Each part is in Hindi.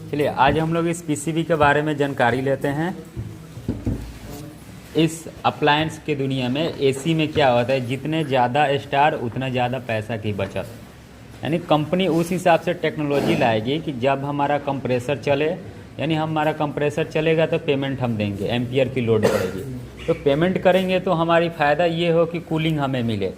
चलिए आज हम लोग इस पीसीबी के बारे में जानकारी लेते हैं। इस अप्लायंस की दुनिया में एसी में क्या होता है, जितने ज़्यादा स्टार उतना ज़्यादा पैसा की बचत। यानी कंपनी उस हिसाब से टेक्नोलॉजी लाएगी कि जब हमारा कंप्रेसर चले, यानी हमारा कंप्रेसर चलेगा तो पेमेंट हम देंगे, एम्पियर की लोड पड़ेगी तो पेमेंट करेंगे। तो हमारी फ़ायदा ये हो कि कूलिंग हमें मिले।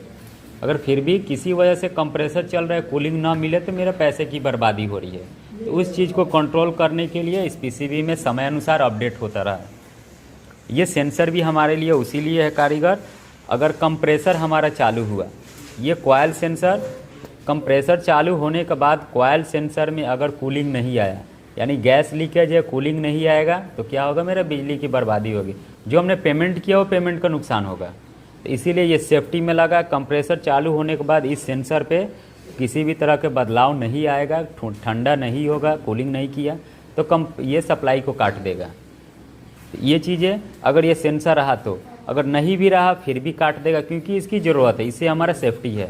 अगर फिर भी किसी वजह से कंप्रेसर चल रहा है, कूलिंग ना मिले तो मेरा पैसे की बर्बादी हो रही है। तो उस चीज़ को कंट्रोल करने के लिए इस पीसीबी में समय अनुसार अपडेट होता रहा। ये सेंसर भी हमारे लिए उसी लिए है कारीगर। अगर कंप्रेसर हमारा चालू हुआ, ये कॉइल सेंसर, कंप्रेसर चालू होने के बाद कॉइल सेंसर में अगर कूलिंग नहीं आया, यानी गैस लीकेज है, कूलिंग नहीं आएगा, तो क्या होगा, मेरा बिजली की बर्बादी होगी। जो हमने पेमेंट किया वो पेमेंट का नुकसान होगा। तो इसीलिए ये सेफ्टी में लगा। कंप्रेसर चालू होने के बाद इस सेंसर पे किसी भी तरह के बदलाव नहीं आएगा, ठंडा नहीं होगा, कूलिंग नहीं किया तो ये सप्लाई को काट देगा। तो ये चीज़ें अगर ये सेंसर रहा तो, अगर नहीं भी रहा फिर भी काट देगा, क्योंकि इसकी ज़रूरत है, इससे हमारा सेफ्टी है।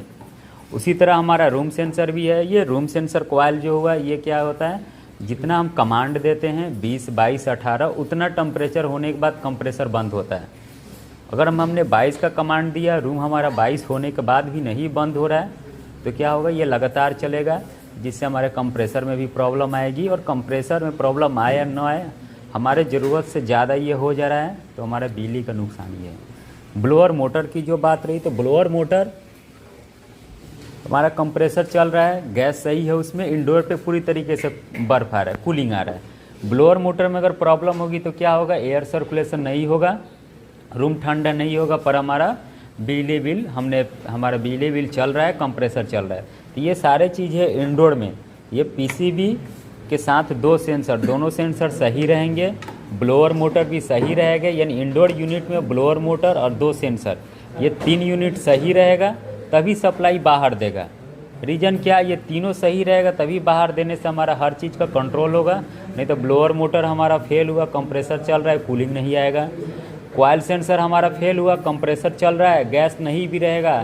उसी तरह हमारा रूम सेंसर भी है। ये रूम सेंसर कॉइल जो हुआ, ये क्या होता है, जितना हम कमांड देते हैं 20, 22, 18 उतना टेम्परेचर होने के बाद कंप्रेसर बंद होता है। अगर हमने 22 का कमांड दिया, रूम हमारा 22 होने के बाद भी नहीं बंद हो रहा है, तो क्या होगा, ये लगातार चलेगा, जिससे हमारे कंप्रेसर में भी प्रॉब्लम आएगी। और कंप्रेसर में प्रॉब्लम आए या न आए, हमारे ज़रूरत से ज़्यादा ये हो जा रहा है तो हमारा बिजली का नुकसान ये है। ब्लोअर मोटर की जो बात रही, तो ब्लोअर मोटर हमारा कंप्रेसर चल रहा है, गैस सही है, उसमें इंडोर पे पूरी तरीके से बर्फ आ रहा है, कूलिंग आ रहा है। ब्लोअर मोटर में अगर प्रॉब्लम होगी तो क्या होगा, एयर सर्कुलेशन नहीं होगा, रूम ठंडा नहीं होगा, पर हमारा बिजली बिल हमारा बिजली बिल चल रहा है, कंप्रेसर चल रहा है। तो ये सारे चीज़ें इंडोर में, ये पीसीबी के साथ दो सेंसर, दोनों सेंसर सही रहेंगे, ब्लोअर मोटर भी सही रहेगा। यानी इंडोर यूनिट में ब्लोअर मोटर और दो सेंसर, ये 3 यूनिट सही रहेगा, तभी सप्लाई बाहर देगा। रीज़न क्या, ये तीनों सही रहेगा तभी बाहर देने से हमारा हर चीज़ का कंट्रोल होगा। नहीं तो ब्लोअर मोटर हमारा फेल हुआ, कंप्रेसर चल रहा है, कूलिंग नहीं आएगा। कॉइल सेंसर हमारा फेल हुआ, कंप्रेसर चल रहा है, गैस नहीं भी रहेगा,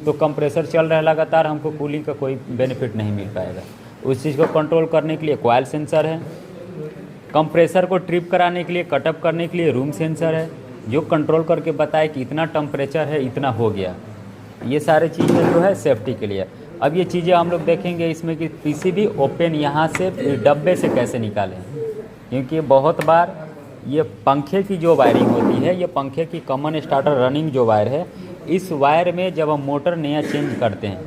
तो कंप्रेसर चल रहा है लगातार, हमको कूलिंग का कोई बेनिफिट नहीं मिल पाएगा। उस चीज़ को कंट्रोल करने के लिए कॉइल सेंसर है। कंप्रेसर को ट्रिप कराने के लिए, कटअप करने के लिए रूम सेंसर है, जो कंट्रोल करके बताए कि इतना टेम्परेचर है, इतना हो गया। ये सारी चीज़ें जो है सेफ्टी के लिए। अब ये चीज़ें हम लोग देखेंगे इसमें कि पीसीबी ओपन यहाँ से डब्बे से कैसे निकालें, क्योंकि बहुत बार ये पंखे की जो वायरिंग होती है, ये पंखे की कॉमन स्टार्टर रनिंग जो वायर है, इस वायर में जब हम मोटर नया चेंज करते हैं,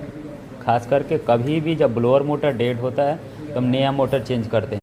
खास करके कभी भी जब ब्लोअर मोटर डेड होता है तो हम नया मोटर चेंज करते हैं।